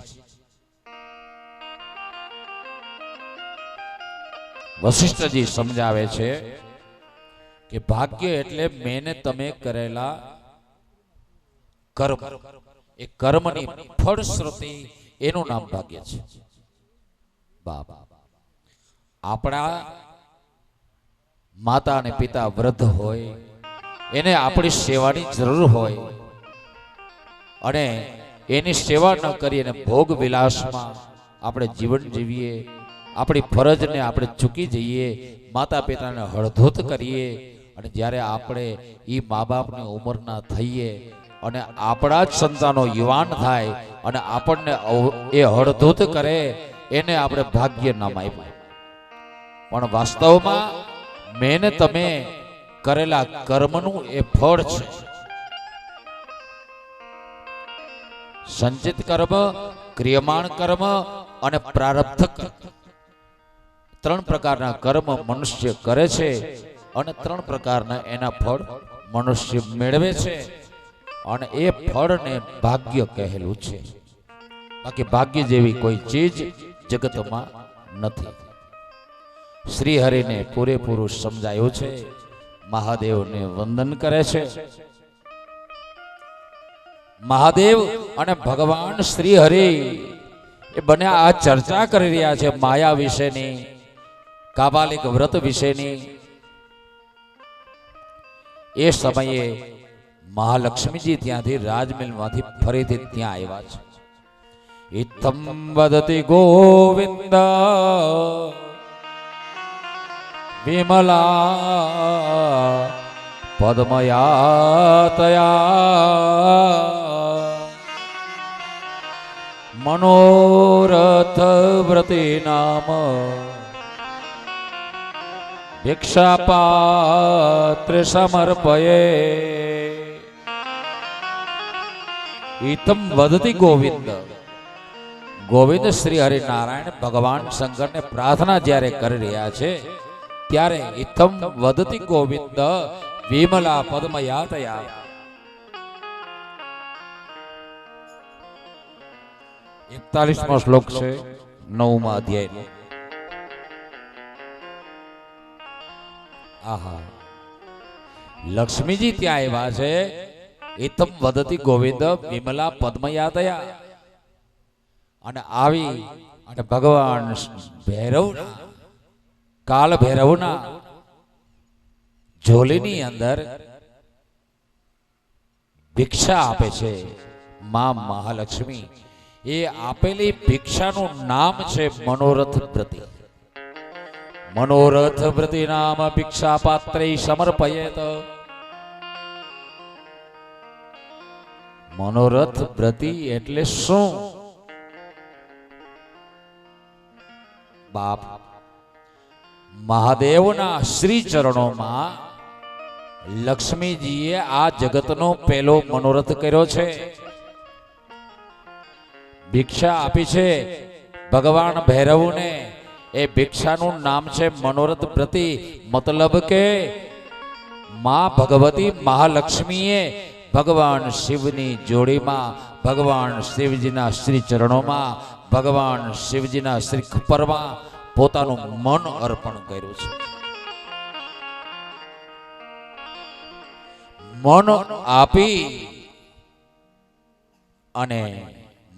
A: વશિષ્ઠજી સમજાવે છે કે ભાગ્ય એટલે મેને તમે કરેલા કર્મ, એ કર્મની ફળશ્રુતિ એનું નામ ભાગ્ય છે. બાપ આપણા માતા અને પિતા વૃદ્ધ હોય, એને આપણી સેવાની જરૂર હોય અને એની સેવા ન કરી અને ભોગ વિલાસમાં આપણે જીવન જીવીએ, આપણી ફરજને આપણે ચૂકી જઈએ, માતા પિતાને હળધૂત કરીએ અને જ્યારે આપણે એ મા બાપની ઉંમરના થઈએ અને આપણા જ સંતાનો યુવાન થાય અને આપણને એ હળધૂત કરે એને આપણે ભાગ્ય નામ આપ્યું. પણ વાસ્તવમાં મેને તમે કરેલા કર્મનું એ ફળ છે. સંચિત કર્મ, ક્રિયમાણ કર્મ અને પ્રારબ્ધ કર્મ, ત્રણ પ્રકારના કર્મ મનુષ્ય કરે છે અને ત્રણ પ્રકારના એના ફળ મનુષ્ય મેળવે છે અને એ ફળને ભાગ્ય કહેલું છે. બાકી ભાગ્ય જેવી કોઈ ચીજ જગતમાં નથી. શ્રી હરિને પૂરેપૂરું સમજાયું છે. મહાદેવને વંદન કરે છે. મહાદેવ અને ભગવાન શ્રી હરિ એ બંને આ ચર્ચા કરી રહ્યા છે માયા વિશેની, કાબાલિક વ્રત વિશેની. એ સમયે મહાલક્ષ્મીજી ત્યાંથી રાજમહેલમાંથી ફરીથી ત્યાં આવ્યા છે. ઇત્થમ વદતિ ગોવિંદ વિમલા પદ્મયાતયા મનોરથ વ્રતે નામ ભિક્ષાપાત્ર સમર્પયે. ઇત્થમ વદતિ ગોવિંદ, ગોવિંદ શ્રી હરિનારાયણ ભગવાન શંકરને પ્રાર્થના જ્યારે કરી રહ્યા છે ત્યારે ઇત્થમ વદતિ ગોવિંદ વિમલા પદ્મયાતયા. 41મો શ્લોક છે 9મા અધ્યાયનો. આહા, લક્ષ્મીજી ત્યાં આવ્યા છે. ઇત્થમ વદતિ ગોવિંદ વિમલા પદ્મયાતયા. અને આવી અને ભગવાન ભૈરવના, કાલ ભૈરવના ઝોલીની અંદર ભિક્ષા આપે છે માં મહાલક્ષ્મી. એ આપેલી ભિક્ષાનું નામ છે મનોરથ વ્રતિ. મનોરથ વ્રતિ નામ ભિક્ષા પાત્રે સમર્પયેત. મનોરથ વ્રતિ એટલે શું? બાપ, મહાદેવના શ્રી ચરણોમાં લક્ષ્મીજીએ આ જગતનો પહેલો મનોરથ કર્યો છે. ભિક્ષા આપી છે ભગવાન ભૈરવને. એ ભિક્ષાનું નામ છે મનોરથ વ્રતિ. મતલબ કે માં ભગવતી મહાલક્ષ્મીએ ભગવાન શિવની જોડીમાં ભગવાન શિવજીના શ્રી ચરણોમાં ભગવાન શિવજીના શ્રી ખપ્પરમાં પોતાનું મન અર્પણ કર્યું છે. મન આપી અને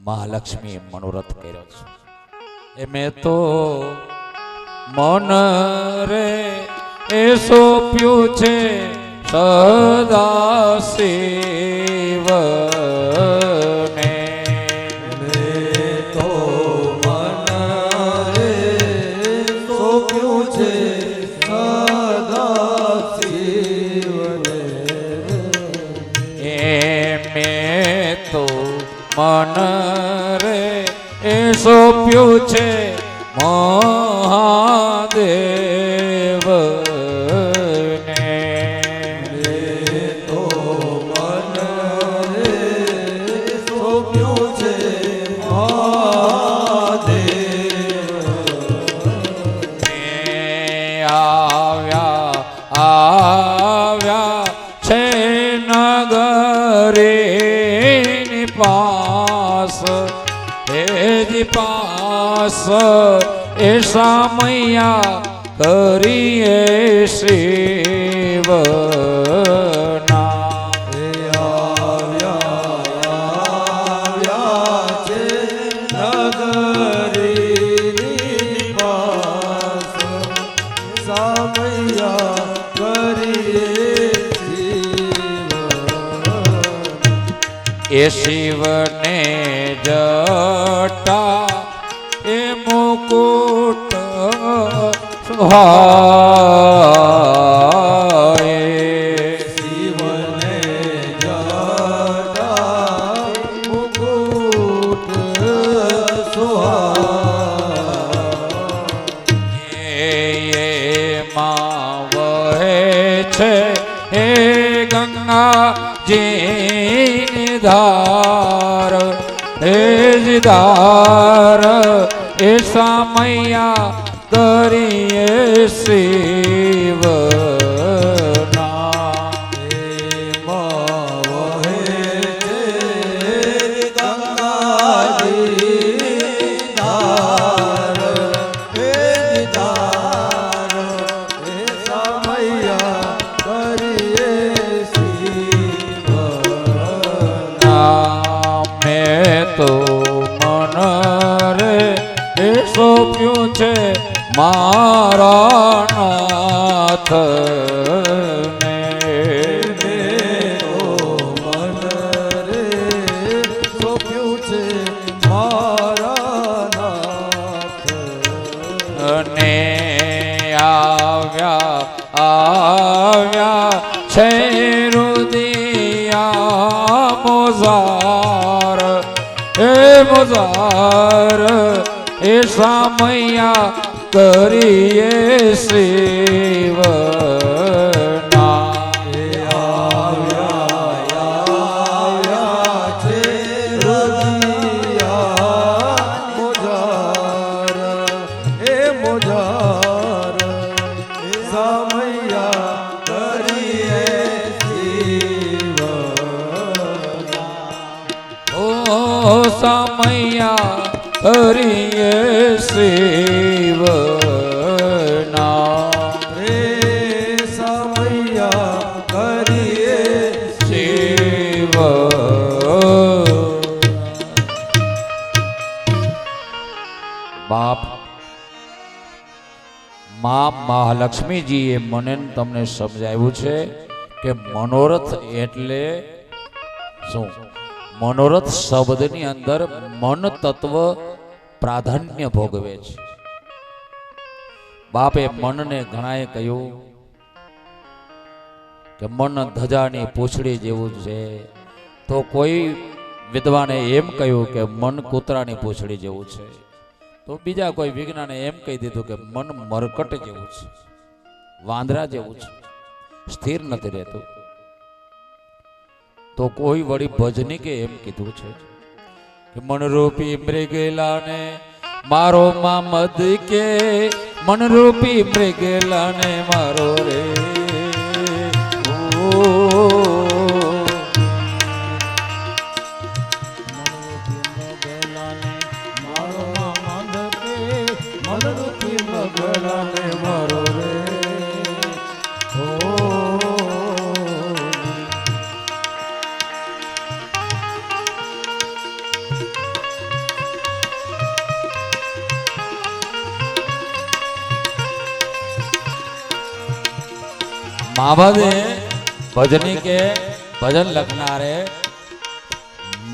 A: મહાલક્ષ્મીએ મનોરથ કર્યો છે. એ મેં તો મન રે એ સોંપ્યું છે સદા શિવને.
C: મેં તો મન રે સોંપ્યું છે સદા શિવને.
A: એ મેં તો મન રે એ સોંપ્યું છે મહાદેવને.
C: તો મન રે સોંપ્યું છે મહાદેવ.
A: આવ્યા છે નગરીની પાસ એજી પાસ એ સામૈયા કરીએ શિવના.
C: આવ્યા છે નગરીની પાસ સામૈયા કરીએ શિવ.
A: એ શિવને જટા એ મુકુટ સુહાય.
C: શિવને જટા મુકુટ સુહાય.
A: એમાં વહે છે એ ગંગાજીની ધાર એ જ ધાર એ સામૈયા કરીએ શિવના.
C: એમાં વહે છે ગંગાજી ધાર એ ધાર એ સામૈયા કરીએ શિવના.
A: મેં તો મન રે એ સોંપ્યું છે મારા નાથને.
C: મન રે સોંપ્યું છે મારા નાથ.
A: અને આવ્યા છે રુદિયા મોજાર એ મોજાર એ સામૈયા કરીએ શિવના.
C: આવ્યા છે રુદિયા મોજાર એ મોજાર સામૈયા કરીએ શિવના.
A: ઓ સામૈયા કરીએ શિવના.
C: રે સામૈયા કરીએ
A: શિવ બાપ માં મહાલક્ષ્મીજીએ મને ને તમને સમજાવ્યું છે કે મનોરથ એટલે શું? મનોરથ શબ્દની અંદર મન તત્વ પ્રાધાન્ય ભોગવે છે. બાપે મનને ઘણાએ કહ્યું કે મન ધજાની પૂંછડી જેવું છે, તો કોઈ વિદ્વાને એમ કહ્યું કે મન કૂતરાની પૂંછડી જેવું છે, તો બીજા કોઈ વિજ્ઞાને એમ કહી દીધું કે મન મરકટ જેવું છે, વાંદરા જેવું છે, સ્થિર નથી રહેતું. તો કોઈ વળી ભજનીકે એમ કીધું છે કે મનરૂપી મૃગલાને મારો મામદ કે, મનરૂપી મૃગલાને મારો રે
B: બગલાને મારો રે
A: મહાભાવે ભજની કે ભજન લખનારે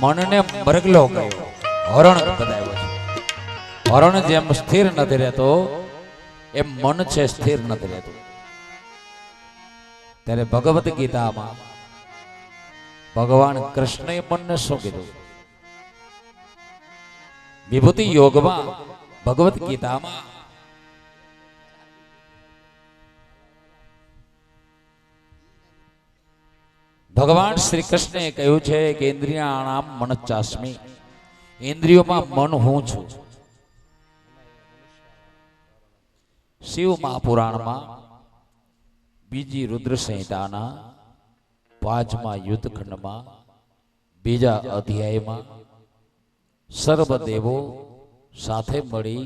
A: મનને મરગલો કહ્યો, હરણ બતાવ્યો છે. હરણ જેમ સ્થિર નથી રહેતો એમ મન છે સ્થિર નથી રહેતું. ત્યારે ભગવદ્ ગીતામાં ભગવાન કૃષ્ણએ મનને શું કીધું? વિભૂતિ યોગમાં ભગવદ્ ગીતામાં ભગવાન શ્રી કૃષ્ણએ કહ્યું છે કે ઇન્દ્રિયાણામ મનચ્ચાસ્મિ, ઇન્દ્રિયોમાં મન હું છું. શિવ મહાપુરાણમાં બીજી રુદ્ર સંહિતાના 5મા યુદ્ધખંડમાં 2જા અધ્યાયમાં સર્વદેવો સાથે મળી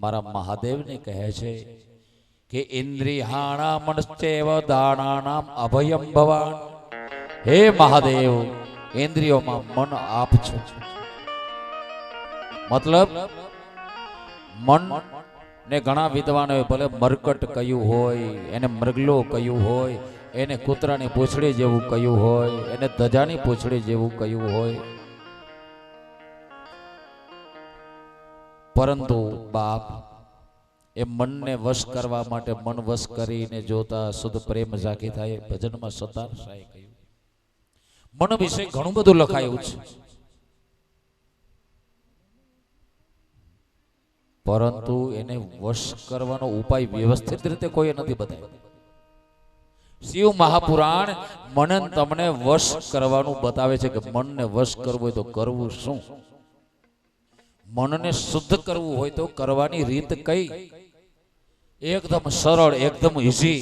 A: મારા મહાદેવને કહે છે કે ઇન્દ્રિયાણામ મનશ્ચેવ દાનાનામ અભયમ ભવાન. હે મહાદેવ, ઇન્દ્રિયોમાં મન આપ છો. મતલબ મન ને ઘણા વિદ્વાનોએ ભલે મરકટ કહ્યું હોય, એને મૃગલો કહ્યું હોય, એને કૂતરાની પૂંછડી જેવું કહ્યું હોય, એને ધજાની પૂંછડી જેવું કહ્યું હોય, પરંતુ બાપ એ મનને વશ કરવા માટે મન વશ કરીને જોતા શુદ્ધ પ્રેમ ઝાંખી થાય. ભજનમાં સતાર સાહેબ કહ્યું મન વિશે ઘણું બધું લખાયું છે, પરંતુ એને વશ કરવાનો ઉપાય વ્યવસ્થિત રીતે કોઈ નથી બતાવ્યો. શિવ મહાપુરાણ મને તમને વશ કરવાનું બતાવે છે કે મનને વશ કરવું હોય તો કરવું શું, મનને શુદ્ધ કરવું હોય તો કરવાની રીત કઈ. એકદમ સરળ, એકદમ ઈઝી,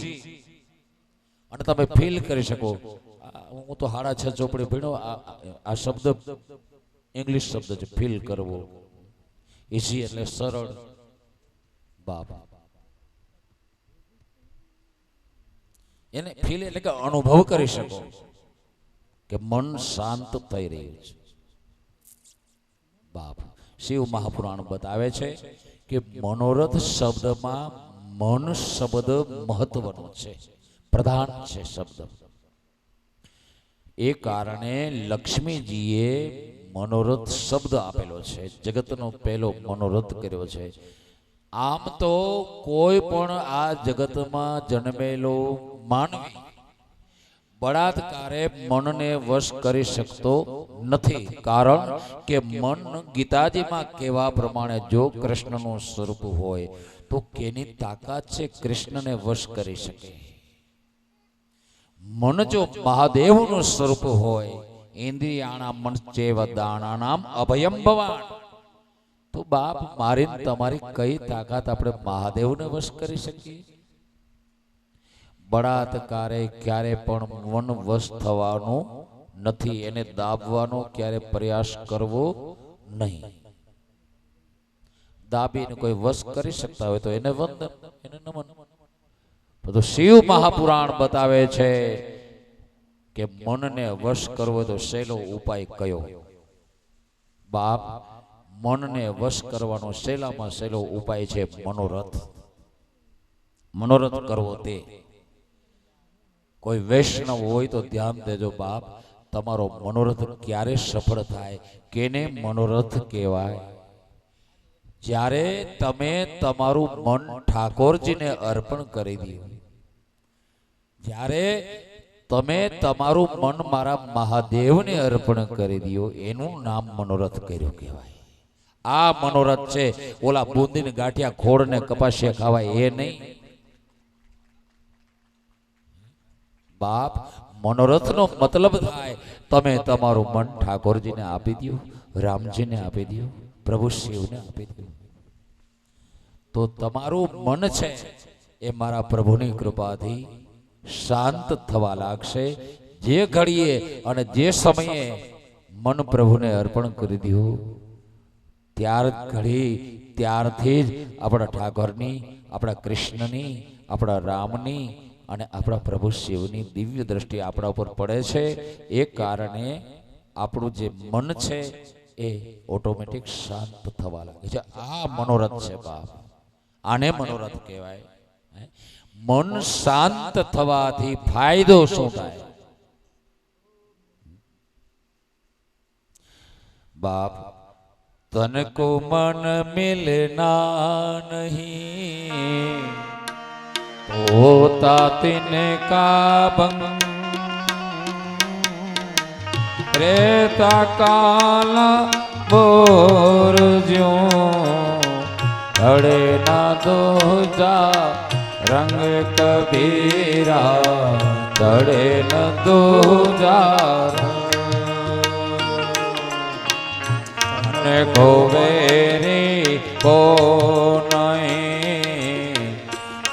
A: અને તમે ફીલ કરી શકો. હું તો 6.5 ચોપડી ભણ્યો. આ શબ્દ ઇંગ્લિશ શબ્દ છે, ફીલ કરવો. ઈઝી એટલે સરળ. બાપ એને ફીલ એટલે કે અનુભવ કરી શકો કે મન શાંત થઈ રહ્યું છે. બાપ શિવ મહાપુરાણ બતાવે છે કે મનોરથ શબ્દમાં મન શબ્દ મહત્વનો છે, પ્રધાન છે શબ્દ. એ કારણે લક્ષ્મીજીએ મનોરથ શબ્દ આપેલો છે, જગતનો પહેલો મનોરથ કર્યો છે. આમ તો કોઈ પણ આ જગતમાં જન્મેલો માનવી બળાત્કારે મનને વશ કરી શકતો નથી. કારણ કે મન ગીતાજીમાં કહેવા પ્રમાણે જો કૃષ્ણનું સ્વરૂપ હોય તો કેની તાકાત છે કૃષ્ણને વશ કરી શકે? મન જો મહાદેવનું સ્વરૂપ હોય, ઇન્દ્રિયાણામ મનશ્ચેવ દાનાનામ અભયમ ભવાન, તો બાપ મારી તમારી કઈ તાકાત આપણે મહાદેવને વશ કરી શકીએ? બળાત્કારે ક્યારે પણ મન વશ થવાનું નથી, એને દાબવાનો ક્યારે પ્રયાસ કરવો નહીં. દાબીને કોઈ વશ કરી શકતા હોય તો એને વંદન, એને નમન. તો શિવ મહાપુરાણ બતાવે છે કે મનને વશ કરવો તો સહેલો ઉપાય કયો? બાપ મનને વશ કરવાનો સહેલામાં સહેલો ઉપાય છે મનોરથ. મનોરથ કરવો તે. કોઈ વૈષ્ણવ હોય તો ધ્યાન દેજો બાપ, તમારો મનોરથ ક્યારે સફળ થાય? કેને મનોરથ કહેવાય? જ્યારે તમે તમારું મન ઠાકોરજીને અર્પણ કરી દો, જ્યારે તમે તમારું મન મારા મહાદેવને અર્પણ કરી દો, એનું નામ મનોરથ કર્યું કહેવાય. આ મનોરથ છે, ઓલા બુંદીને ગાંઠિયા ખોળને કપાસિયા ખાવાય એ નહીં. બાપ મનોરથનો મતલબ થાય તમે તમારું મન ઠાકોરજીને આપી દો, રામજીને આપી દો, પ્રભુ શિવને આપી દો, તો તમારું મન છે એ મારા પ્રભુની કૃપાથી શાંત થવા લાગશે. જે ઘડીએ અને જે સમયે મન પ્રભુને અર્પણ કરી દીધું ત્યારથી જ આપણા ઠાકોરની, આપણા કૃષ્ણની, આપણા રામની અને આપણા પ્રભુ શિવની દિવ્ય દ્રષ્ટિ આપણા ઉપર પડે છે. એ કારણે આપણું જે મન છે એ ઓટોમેટિક શાંત થવા લાગે છે. આ મનોરથ છે બાપ, આને મનોરથ કહેવાય. મન શાંત થવાથી ફાયદો શું થાય બાપ? તન કો મન મિલના નહીં હોતા તિને કા બંગ રેતા કાલા બોર જ્યો અડે ના દો જા રંગ કબીરા તડે ન દો જા ને ગોવેરી કો નહીં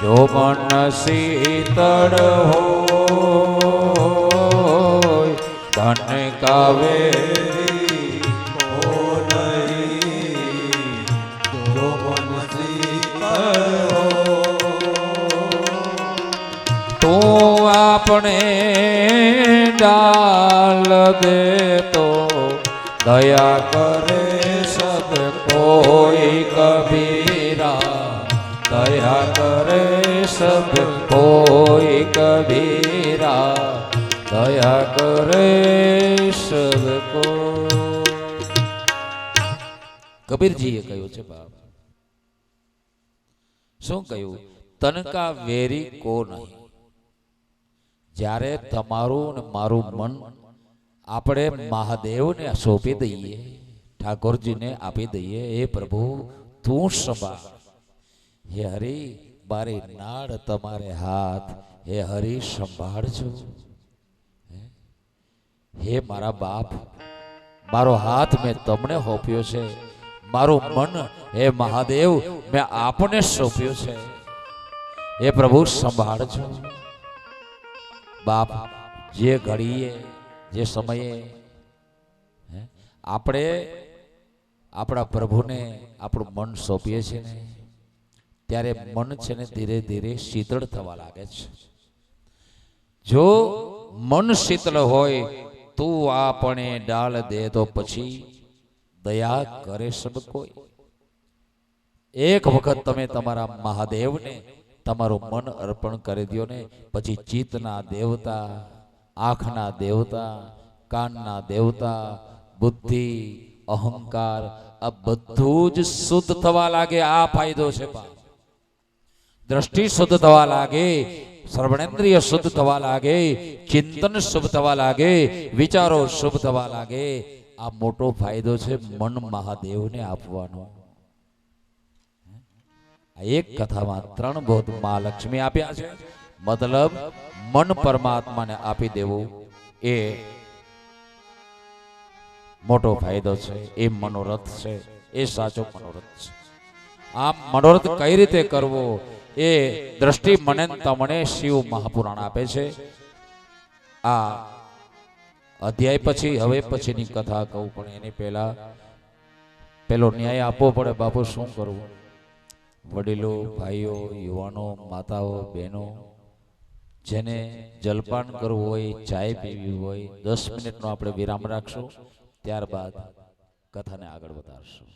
A: જો મન શીતળ હોય ધન કાવેરી કો નહીં જો મન શીતળ તું આપણે ડાલ દે તો દયા કરે સબ કોઈ કબીરા, દયા કરે સબ કોઈ કબીરા, દયા કરે સબ કોઈ. કબીરજીએ કહ્યું છે બાપ, શું કહ્યું? તનકા વેરી કો નહીં. જ્યારે તમારું ને મારું મન આપણે મહાદેવને સોંપી દઈએ, ઠાકોરજીને આપી દઈએ, એ પ્રભુ તું સંભાળ. હે હરિ મારી નાળ તમારે હાથ, હે હરિ સંભાળજો. હે મારા બાપ, મારો હાથ મેં તમને સોંપ્યો છે, મારું મન હે મહાદેવ મેં આપને સોંપ્યું છે, હે પ્રભુ સંભાળજો. બાપ જે ઘડીએ જે સમયે આપણે આપણા પ્રભુને આપણું મન સોંપીએ છીએ ને ત્યારે મન છે ને ધીરે ધીરે શીતળ થવા લાગે છે. જો મન શીતળ હોય તું આપણે ડાળ દે તો પછી દયા કરે સબ કોઈ. એક વખત તમે તમારા મહાદેવને તમારું મન અર્પણ કરી દો ને પછી ચિત્તના દેવતા, આંખના દેવતા, કાનના દેવતા, બુદ્ધિ, અહંકાર આ બધું જ શુદ્ધ થવા લાગે. આ ફાયદો છે. દ્રષ્ટિ શુદ્ધ થવા લાગે, સર્વણેન્દ્રિય શુદ્ધ થવા લાગે, ચિંતન શુભ થવા લાગે, વિચારો શુભ થવા લાગે. આ મોટો ફાયદો છે મન મહાદેવને આપવાનો. આ એક કથામાં 3 બોધ મહાલક્ષ્મી આપ્યા છે. મતલબ મન પરમાત્માને આપી દેવું એ મોટો ફાયદો છે, એ મનોરથ છે, એ સાચો મનોરથ છે. આ મનોરથ કઈ રીતે કરવો એ દ્રષ્ટિ મને તમને શિવ મહાપુરાણ આપે છે. આ અધ્યાય પછી હવે પછીની કથા કહું, પણ એની પહેલા પેલો ન્યાય આપવો પડે. બાપુ શું કરવું? વડીલો, ભાઈઓ, યુવાનો, માતાઓ, બહેનો, જેને જલપાન કરવું હોય, ચાય પીવી હોય, 10 મિનિટનો આપણે વિરામ રાખશું, ત્યારબાદ કથાને આગળ વધારશું.